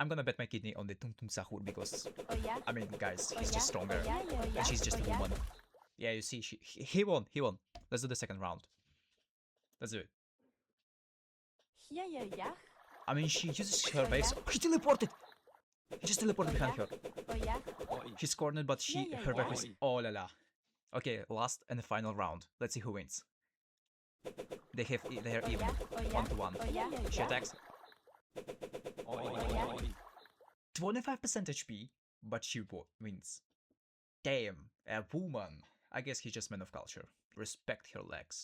I'm gonna bet my kidney on the Tung Tung Sahur because, Oh yeah? I mean, guys, Oh he's yeah? just stronger. Oh yeah? Oh yeah? And she's just Oh a yeah? woman. Yeah, you see, he won. He won. Let's do the second round. Let's do it. Yeah, yeah, yeah. I mean, she uses her Oh, waves. yeah? He teleported! He just teleported Oh behind yeah? her. Oh yeah? She's cornered, but Yeah, yeah, her yeah. wave is oh la la. Okay, last and the final round. Let's see who wins. They are Oh even, yeah? Oh yeah? 1-1. Oh yeah? She Yeah. attacks Oh yeah? 25% HP, but she wins. Damn, a woman. I guess he's just man of culture. Respect her legs.